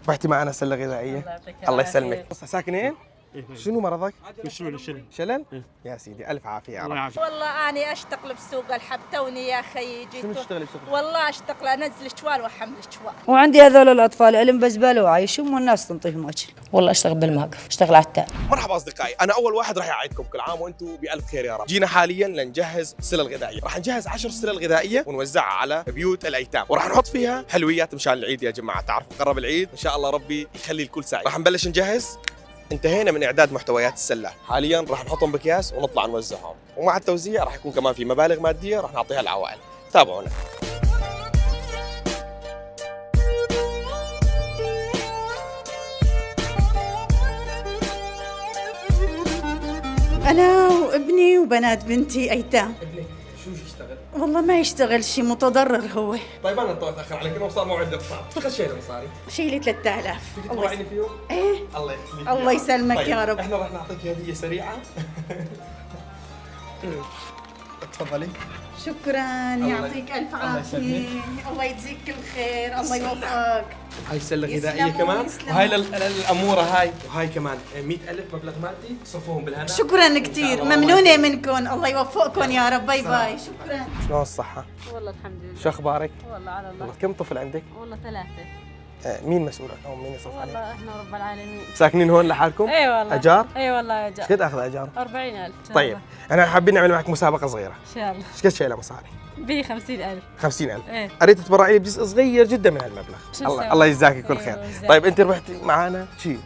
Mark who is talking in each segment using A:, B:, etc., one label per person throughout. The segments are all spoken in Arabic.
A: رحتي معنا سله غذائيه. الله يسلمك. ساكنين؟ شنو مرضك؟
B: شلل.
A: شلل؟ يا سيدي الف عافيه يا رب.
C: والله اني اشتغل بسوق الحب توني يا اخي جيت.
A: شنو تشتغلي بسوق؟
C: والله اشتغل انزل شوال واحمل شوال.
D: وعندي هذول الاطفال علم بزباله وعايشهم والناس تنطيهم اكل.
E: والله اشتغل بالموقف، اشتغل على التاء.
A: مرحبا اصدقائي، انا اول واحد راح يعيدكم كل عام وانتم بالف خير يا رب. جينا حاليا لنجهز السلل الغذائيه، راح نجهز 10 سلل غذائيه ونوزعها على بيوت الايتام، وراح نحط فيها حلويات مشان العيد يا جماعه، تعرفوا قرب العيد ان شاء الله ربي يخلي الكل سعيد. راح نبلش نجهز. انتهينا من اعداد محتويات السله، حاليا راح نحطهم باكياس ونطلع نوزعهم، ومع التوزيع راح يكون كمان في مبالغ ماديه راح نعطيها للعوائل. تابعونا.
F: أنا وابني وبنات بنتي أيتام.
A: ابنك شو يشتغل؟
F: والله ما يشتغل شيء، متضرر هو.
A: طيب انا اتاخر عليك انه صار موعد الاقطاع، اشتغل شيء مصاري.
F: شيلي 3000.
A: الله يسلمك فيه؟
F: ايه
A: الله يخليك.
F: الله يسلمك
A: طيب.
F: يا رب.
A: احنا راح نعطيك هديه سريعه. تفضلي.
F: شكرا، يعطيك ألف عافية. الله يجزيك الخير، الله يوفقك.
A: هاي السله غذائيه
F: يسلموا
A: كمان،
F: يسلموا.
A: وهاي للاموره هاي، وهاي كمان 100,000 مبلغ مادي صرفوهم بالهنا.
F: شكرا كثير، ممنونة منكم، الله يوفقكم يا رب. باي باي. شكرا.
A: شلون الصحه؟
G: والله الحمد لله.
A: شو اخبارك؟
G: والله على الله.
A: كم طفل عندك؟
G: والله 3.
A: مين مسؤول عنهم؟ مين يصرف عليهم؟
G: والله احنا رب العالمين.
A: ساكنين هون لحالكم؟
G: اي والله.
A: اجار؟
G: اي والله اجار.
A: ايش قد اخذ اجار؟
G: 40,000.
A: طيب انا حابين نعمل معك مسابقه صغيره.
G: ان شاء الله.
A: ايش قد شايله مصاري؟
G: بي 50,000.
A: 50,000.
G: ايه.
A: اريد تتبرعي لي بجزء صغير جدا من هالمبلغ.
G: شو
A: الله
G: نسوي؟
A: الله يجزاكي كل
G: أيوة،
A: خير.
G: جزاك.
A: طيب انت ربحتي معنا شيء،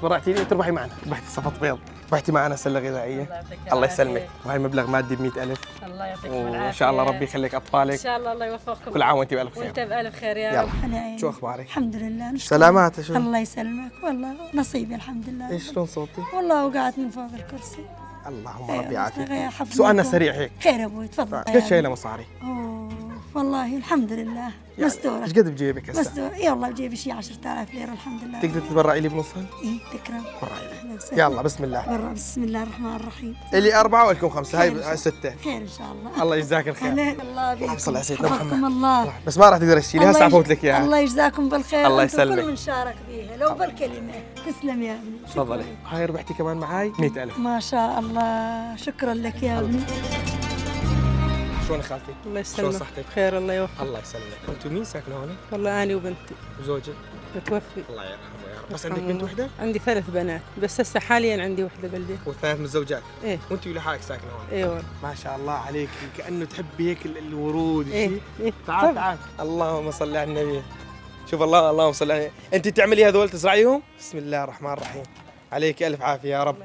A: تبرعتي لي تربحي معنا، ربحتي صفط بيض، ربحتي معنا سله غذائيه.
G: يعطيك
A: الله
G: العافية.
A: يسلمك، وهي مبلغ مادي ب 100,000.
G: الله يعطيك
A: وان
G: العافيه.
A: شاء الله ربي يخليك
G: ان
A: اطفالك.
G: شاء الله الله يوفقكم.
A: كل عام وانت بالف خير.
G: وانت بألف خير يا
A: يلا.
G: رب.
A: شو اخبارك؟
H: الحمد لله. نشكر
A: سلامات. شو
H: الله يسلمك. والله نصيبي الحمد لله.
A: ايش شلون صوتي؟
H: والله وقعت من فوق الكرسي.
A: اللهم
H: أيوة،
A: ربي يعافيك.
H: حفظ
A: سؤالنا
H: لكم.
A: سريع هيك.
H: خير ابوي تفضل.
A: ايش قد شايله مصاري؟
H: اوه والله الحمد لله مستوره.
A: ايش قد بجيبك هسه؟
H: مستوره. اي والله بجيبي شيء 10,000 ليره الحمد لله.
A: تقدر تتبرعي لي بنصها؟
H: اي تكرم.
A: تبرعي لي.
H: وسهلا.
A: يلا بسم الله.
H: برا بسم الله الرحمن الرحيم.
A: اللي 4 ولكم 5،
H: خير إن
A: هاي
H: شاء
A: 6.
H: خير ان شاء الله.
A: الله يجزاك الخير.
H: هلا الله بيكم.
A: اللهم صل على سيدنا
H: حفظكم
A: محمد.
H: الله.
A: بس ما راح تقدر تشيلي، هسه عفوت لك اياها.
H: الله يجزاكم بالخير.
A: الله
H: أنتم
A: يسلمك.
H: كل من شارك فيها لو بالكلمه. تسلم يا ابني.
A: تفضلي. هاي ربحتي كمان معاي 100,000.
H: ما شاء الله. شكرا لك يا ابني.
A: شلون خالتي؟
G: الله
A: شلون
G: يسلمك.
A: صحتك؟
G: خير الله يوفقك.
A: الله يسلمك. انتم مين ساكنه هون؟
G: والله اني وبنتي
A: وزوجك؟
G: متوفي.
A: الله يرحمه يا رب. بس عندك بنت وحده؟
G: عندي 3 بنات، بس هسه حاليا عندي وحده بالبيت.
A: وثلاث متزوجات؟
G: ايه.
A: وانت لحالك ساكنه هون؟
G: ايه والله.
A: ما شاء الله عليك، كانه تحبي هيك الورود.
G: ايه ايه.
A: تعال
G: طب.
A: تعال. اللهم صل على النبي. شوف الله، اللهم صل على النبي. انت تعملي هذول تزرعيهم؟ بسم الله الرحمن الرحيم. عليك الف عافيه يا رب.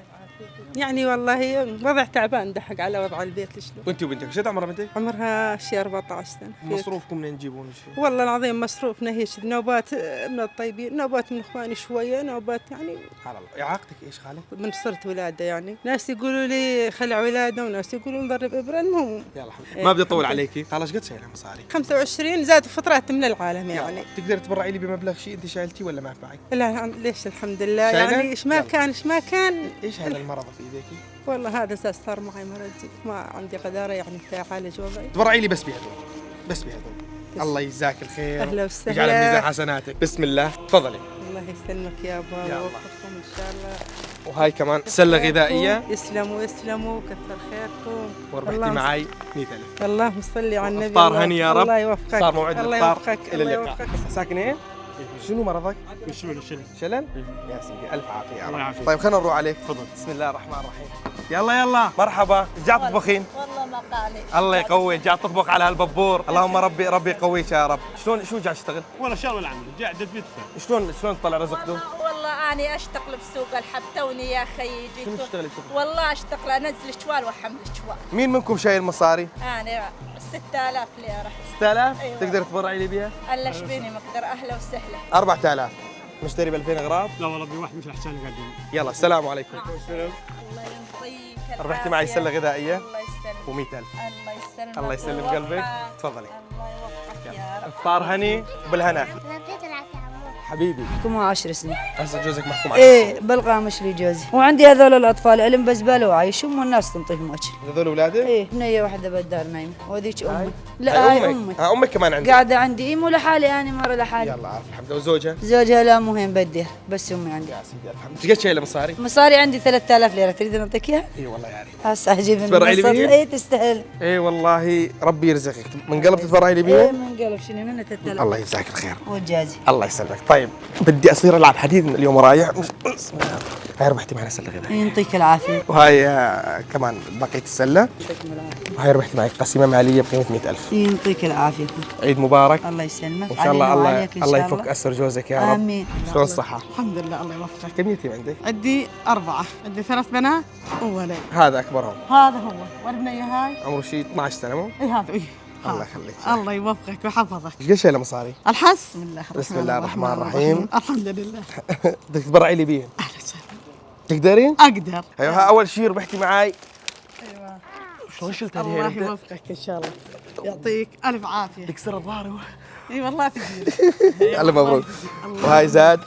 G: يعني والله وضع تعبان، دحق على وضع البيت شلون.
A: وانت وبنتك شو عمرها بنتك؟
G: عمرها شي 14 سنه.
A: مصروفكم منين تجيبون شيء؟
G: والله العظيم مصروفنا هيش نوبات من الطيبين، نوبات من اخواني شويه، نوبات يعني
A: سبحان الله. اعاقتك ايش خالك؟
G: من صرت ولاده يعني، ناس يقولوا لي خلع ولاده وناس يقولوا نضرب ابره. المهم
A: يلا ما بدي اطول عليكي. خلاص قد شايله مصاري؟
G: 25 زاد فترات من العالم يعني.
A: تقدر تبرعي لي بمبلغ شيء انت شايلتيه ولا ما معك؟
G: لا ليش الحمد لله
A: شايلة؟
G: يعني ايش ما
A: يلا.
G: كان ايش ما كان.
A: ايش هذا المرض في ايديكي؟
G: والله هذا اساس صار معي مرض، ما عندي قدره يعني اعالج وضعي.
A: تبرعي لي بس بهذول، بس بهذول. الله يجزاك الخير.
G: اهلا وسهلا.
A: يجعل ميزان حسناتك. بسم الله. تفضلي.
G: الله يسلمك يا ابا
A: يا الله.
G: ويوفقكم ان شاء الله.
A: وهاي كمان سله غذائيه.
G: يسلموا يسلموا كثر خيركم.
A: وربحتي
G: اللهم
A: معي 100,000.
G: اللهم صل على النبي.
A: افطار هني يا رب.
G: الله يوفقك.
A: صار موعد
G: الله
A: الافطار.
G: يوفقك.
A: الى
G: الله
A: اللقاء.
G: يوفقك.
A: ساكنين؟ شنو مرضك؟
B: شلل.
A: شلل؟ يا سيدي الف عافيه يا
B: الله
A: رب.
B: يعافيك.
A: طيب خلينا نروح عليك.
B: تفضل.
A: بسم الله الرحمن الرحيم. يلا يلا مرحبا. ايش جاي تطبخين؟
C: والله ما قالي.
A: الله يقوي، جاي تطبخ على هالببور. اللهم ربي يقويك يا رب. شو جاي تشتغل؟
B: والله شغل العمل جاء عدد بيتفا.
A: شلون تطلع رزقته؟
C: والله اني اشتغل بسوق الحب توني يا اخي جيت.
A: شنو تشتغلي بسوق؟
C: والله اشتغل انزل شوال واحمل شوال.
A: مين منكم شايل مصاري؟
C: انا 6000 ليره.
A: 6000؟
C: أيوة.
A: تقدر تبرعي لي بيها؟
C: الا شبيني مقدر. اهلا وسهلا.
A: 4000 مشتري ب 2000 اغراض.
B: لا والله بواحد مثل حسان قاعدين.
A: يلا السلام عليكم.
C: الله يعطيك العافيه.
A: ربحتي معي سله غذائيه
C: الله يسلمك.
A: و100,000.
C: الله يسلمك.
A: الله يسلم
C: ويوفقك.
A: قلبك. تفضلي.
C: الله يوفقك يا رب.
A: افطار هني وبالهنا.
I: ربيت العافية عمو.
A: حبيبي
D: كم 10 سنين.
A: هسه جوزك محكوم عليه.
D: ايه بالقامش لي جوزي، وعندي هذول الاطفال الهم بزباله وعايشهم والناس تنطيهم اكل.
A: هذول اولاده؟
D: ايه بنيه واحده بالدار نايمه وهذيك امي.
A: هاي
D: لا هاي
A: امك.
D: امي.
A: امك كمان عندك.
D: قاعده عندي امي ولحالي انا مره لحالي.
A: يلا عارف الحمد لله. وزوجها؟
D: زوجها لا مو هين بديه بس امي عندي.
A: يا سيدي الحمد. ايش قد شايله مصاري؟
D: مصاري عندي 3000 ليره، تريد نعطيك اياها؟
A: اي والله يا ريت.
D: هسه اجيب من
A: تتبرعي لي
D: المصر.
A: بيه؟
D: ايه تستاهل.
A: اي والله ربي يرزقك. من قلب تتبرعي لي
D: ايه
A: بيها؟
D: من قلب شنو منه 3000.
A: الله يجزاك الخير.
D: والجازي.
A: الله يسلمك. طيب بدي اصير العب حديد من اليوم ورايح. بسم الله. هاي ربحتي معنا سله غذائيه.
D: يعطيك العافيه.
A: وهاي كمان بقيه السله. وهاي ربحتي معك قسيمه ماليه بقيمه 100,000.
D: يعطيك العافيه.
A: عيد مبارك.
D: الله يسلمك.
A: ان شاء الله
D: علينا
A: الله
D: وعليك إن
A: الله
D: شاء
A: يفك اسر جوزك يا رب.
D: امين.
A: شلون الصحه؟
F: الحمد لله الله يوفقك.
A: كم يتيم عندك؟
F: عندي 4، عندي 3 بنات وولد.
A: هذا اكبرهم.
F: هذا هو والبنية هاي.
A: عمره شيء 12 سنه مو؟
F: اي هذا اي.
A: الله يخليك.
F: الله يوفقك ويحفظك.
A: ايش قد شايله مصاري؟
F: الحس
A: بسم الله الرحمن الرحيم.
F: الحمد لله.
A: بدك تتبرعي لي بيهم.
F: اهلا وسهلا.
A: تقدرين؟
F: اقدر.
A: ايوه اول شيء ربحتي معي.
F: ايوه.
A: شلون شلت هذه
F: الله
A: انت؟
F: يوفقك ان شاء الله. يعطيك الف عافيه.
A: تكسر الظهر.
F: اي والله تجي.
A: الف مبروك. وهاي زاد.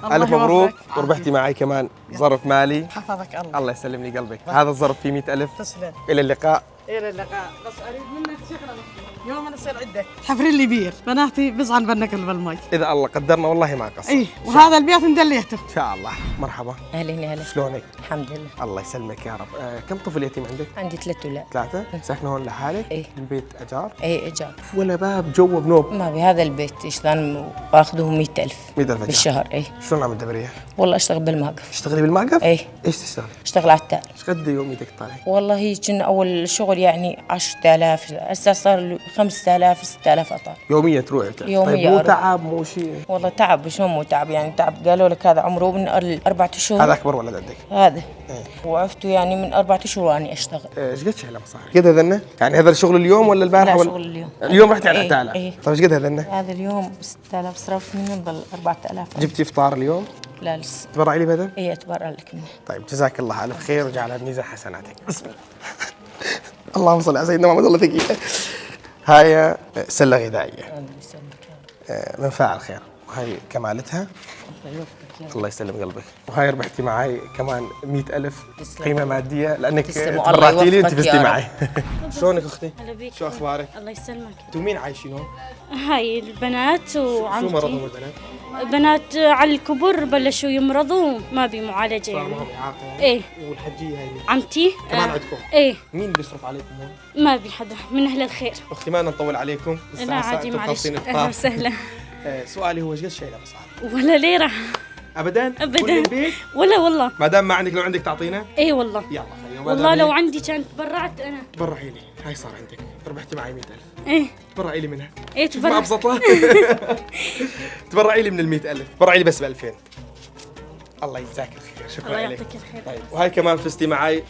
F: الله
A: الف مبروك.
F: يوفقك.
A: وربحتي معي كمان ظرف مالي.
F: حفظك الله.
A: الله يسلم لي قلبك. هذا الظرف فيه 100,000.
F: تسلم.
A: الى اللقاء.
F: الى اللقاء. بس اريد منك شغله بس. يوم انا اصير عندك تحفرين لي بير، بناتي بزعل منك بالمي.
A: اذا الله قدرنا والله ما قصر.
F: اي وهذا البيت مدليته.
A: ان شاء الله. مرحبا.
E: اهلين يا هلا.
A: شلونك؟
E: الحمد لله.
A: الله يسلمك يا رب. كم طفل يتيم عندك؟
E: عندي 3 اولاد.
A: 3. ساكنه هون لحالك؟
E: إيه.
A: البيت اجار؟
E: اي ايجار.
A: ولا باب جو بنوب؟
E: ما بهذا البيت اشتغل باخذه 100,000
A: 100,000
E: بالشهر. اي
A: شلون عم تدبريها؟
E: والله اشتغل بالموقف.
A: تشتغلي بالموقف؟
E: اي
A: ايش تشتغلي؟
E: اشتغل عتال.
A: ايش قد يوميتك طالع؟
E: والله كنا اول شغل يعني 10,000، هسه صار 5,000 6,000 اطار.
A: يوميا تروحي وتعملي.
E: يوميا
A: طيب مو
E: أروح.
A: تعب مو شيء؟
E: والله تعب، شو مو تعب يعني تعب. قالوا لك هذا عمره من 4 شهور.
A: هذا اكبر ولد عندك؟
E: هذا
A: إيه.
E: وعفته يعني من 4 شهور واني اشتغل.
A: ايش قد شايله مصاري؟ قد هذنه؟ يعني هذا الشغل اليوم ولا البارحه
E: لا
A: ولا؟
E: شغل اليوم.
A: اليوم رحتي على
E: إيه،
A: عتاله؟
E: إيه.
A: طيب ايش قد هذنه؟
E: هذا اليوم 6,000 صرفت منهم ضل 4,000.
A: جبتي افطار اليوم؟
E: لا لسه.
A: تبرعي لي بهذا؟
E: اي اتبرع لك منه.
A: طيب جزاك الله الف خير وجعلها بميزان حسناتك. بسم الله. اللهم صل على سيدنا محمد. الله ثقيله. هاي سله غذائيه.
E: الله يسلمك يا رب.
A: من فاعل خير. وهي كمالتها.
E: الله يوفقك يا رب.
A: الله يسلم قلبك. وهاي ربحتي معي كمان 100,000
E: تسلم.
A: قيمه ماديه لانك
E: تسلم.
A: تبرعتي لي
E: الله
A: وانت
E: يوفقك
A: فزتي
E: يا
A: معي. شلونك اختي؟
I: هلا بيك.
A: شو اخبارك؟
I: الله يسلمك.
A: انتوا مين عايشين هون؟
I: هاي البنات
A: شو مرضهم
I: وعمتي.
A: البنات؟
I: البنات على الكبر بلشوا يمرضوا ما بي معالجة
A: صار
I: يعني.
A: معهم اعاقه يعني؟
I: ايه.
A: والحجيه هاي مين؟
I: عمتي
A: كمان عندكم؟
I: ايه
A: مين بيصرف عليكم هون؟
I: ما بي حدا من اهل الخير.
A: اختي ما بدنا نطول عليكم.
I: لا
A: الساعة
I: عادي
A: أنتم
I: معلش.
A: خالصين
I: اهلا
A: إفطار.
I: وسهلا.
A: سؤالي هو ايش قد شايله مصاري؟
I: ولا ليرة
A: ابدا؟
I: أبداً.
A: كل البيت؟
I: ولا والله.
A: ما دام ما عندك لو عندك تعطينا؟
I: ايه والله.
A: يلا خلينا. ما
I: والله
A: دام
I: لو
A: هيك،
I: عندي كانت تبرعت انا.
A: تبرعي لي. هاي صار عندك. ربحتي معي 100,000.
I: ايه
A: تبرعي لي منها.
I: ايه
A: شوف ما
I: تبرع.
A: ابسطها. تبرعي لي من ال 100,000. تبرعي لي بس ب 2000. الله يجزاك الخير. شكرا
I: الله
A: لك.
I: يعطيك الخير.
A: طيب وهاي كمان فزتي معي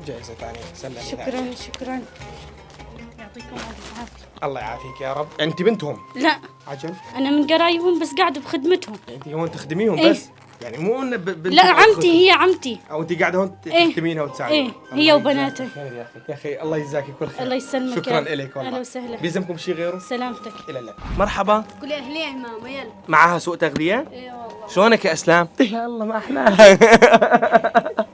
A: جائزة ثانية. سلمي.
I: شكرا شكرا. يعطيكم الف عافية.
A: الله يعافيك يا رب. يعني انت بنتهم؟
I: لا
A: عجل.
I: انا من قرايبهم بس قاعدة بخدمتهم.
A: يعني انت هون تخدميهم
I: إيه.
A: بس؟ يعني مو انه بنت
I: لا عمتي هي عمتي.
A: او انت قاعده هون
I: إيه.
A: تخدمينها وتساعديها؟
I: إيه، هي وبناتها.
A: خير يا اخي. يا اخي الله يجزاك كل خير.
I: الله يسلمك.
A: شكرا
I: يا-
A: لك والله.
I: اهلا وسهلا.
A: بيلزمكم شيء غيره؟
I: سلامتك.
A: الى اللقاء. مرحبا.
C: قولي اهلين ماما يلا.
A: معاها سوق تغذية؟
C: اي والله.
A: شلونك يا اسلام؟ يا الله ما احلاها.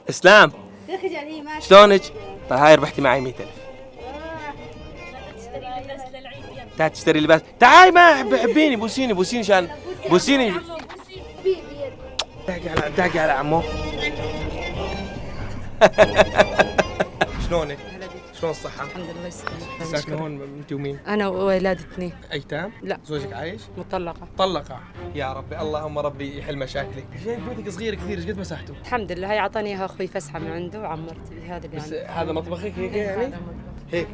A: اسلام
C: يا اخي جالي ماشي.
A: شلونك؟ طيب هاي ربحتي معي 100,000.
I: تشتري لباس للعيد يلا.
A: تعال تشتري لباس. تعال ما حبيني بوسيني بوسيني شان بوسيني. داقي على عمو. شلونك؟ شلون الصحة؟
G: الحمد لله يسلمك.
A: ساكنة هون انت ومين؟
G: انا واولاد 2.
A: ايتام؟
G: لا.
A: زوجك عايش؟
G: مطلقه.
A: طلقة. يا ربي اللهم ربي يحل مشاكلك. شايف بيتك صغير كثير، ايش قد مساحته؟
G: الحمد لله هاي اعطاني اياها اخوي فسحه من عنده وعمرت بهذا
A: بس
G: يعني.
A: هذا مطبخك هيك يعني؟
G: هذا مطبخ.
A: هيك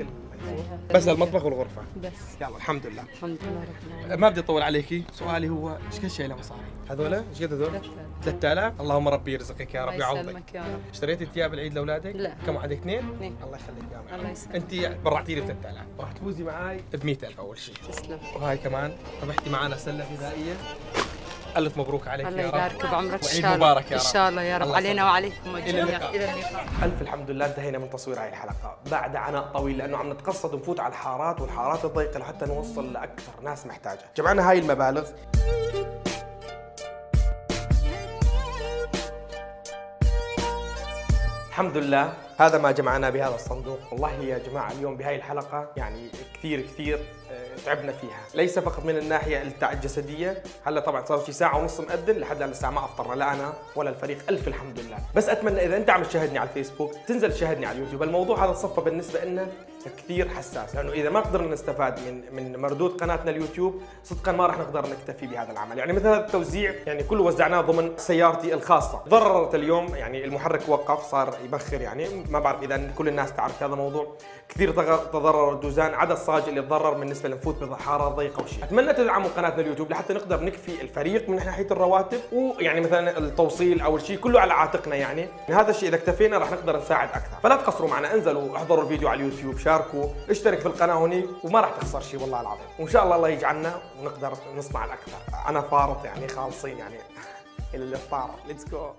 A: بس المطبخ والغرفة.
G: بس
A: يلا الحمد لله.
G: الحمد لله رب العالمين.
A: ما بدي اطول عليكي. سؤالي هو ايش قد شايله مصاري؟ هذول ايش قد هذول؟ 3000. اللهم ربي يرزقك يا رب
G: الله
A: يعوضك.
G: يسلمك يا رب.
A: اشتريتي ثياب العيد لاولادك؟
G: لا.
A: كم عندك؟ 2؟
G: 2.
A: الله يخليك يا عمي.
G: الله يسلمك.
A: انت برعتي لي ب 3000 راح تفوزي معي ب 100,000 اول شيء.
G: تسلم.
A: وهاي كمان ربحتي معنا سله غذائيه. الف مبروك عليك
G: الله
A: يا رب.
G: يبارك بعمرك ان
A: وعيد
G: شاء الله.
A: مبارك يا رب.
G: ان شاء الله يا رب
A: الله
G: علينا
A: يسلمك.
G: وعليكم
A: إلى
G: الجميع.
A: اللقاء.
G: الى اللقاء.
A: ألف الحمد لله انتهينا من تصوير هاي الحلقة بعد عناء طويل لأنه عم نتقصد نفوت على الحارات والحارات الضيقة لحتى نوصل لأكثر ناس محتاجة. جمعنا هاي المبالغ الحمد لله هذا ما جمعنا بهذا الصندوق. والله يا جماعة اليوم بهاي الحلقة يعني كثير تعبنا فيها، ليس فقط من الناحية الجسدية. هلا طبعا صار في ساعة ونص مقدم لحد الآن الساعة ما أفطرنا، لا أنا ولا الفريق، ألف الحمد لله. بس أتمنى إذا أنت عم تشاهدني على الفيسبوك تنزل تشاهدني على اليوتيوب. الموضوع هذا الصفة بالنسبة لنا كثير حساس، لأنه إذا ما قدرنا نستفاد من مردود قناتنا اليوتيوب صدقا ما راح نقدر نكتفي بهذا العمل. يعني مثل هذا التوزيع يعني كله وزعناه ضمن سيارتي الخاصة. ضررت اليوم يعني المحرك وقف صار يبخر، يعني ما بعرف إذا كل الناس تعرف هذا الموضوع. كثير تضرر الدوزان، عدا الصاج اللي تضرر بالنسبة لنفوت بحارة ضيقة وشيء. أتمنى تدعموا قناتنا اليوتيوب لحتى نقدر نكفي الفريق من ناحية الرواتب، ويعني مثلا التوصيل أو الشيء كله على عاتقنا. يعني من هذا الشيء إذا اكتفينا راح نقدر نساعد أكثر. فلا تقصروا معنا، انزلوا احضروا الفيديو على اليوتيوب، شاركوا، اشترك في القناة هونيك وما راح تخسر شيء والله العظيم. وإن شاء الله يجعلنا ونقدر نصنع الأكثر. أنا فارط يعني خالصين يعني إلى الإفطار. ليتس جو.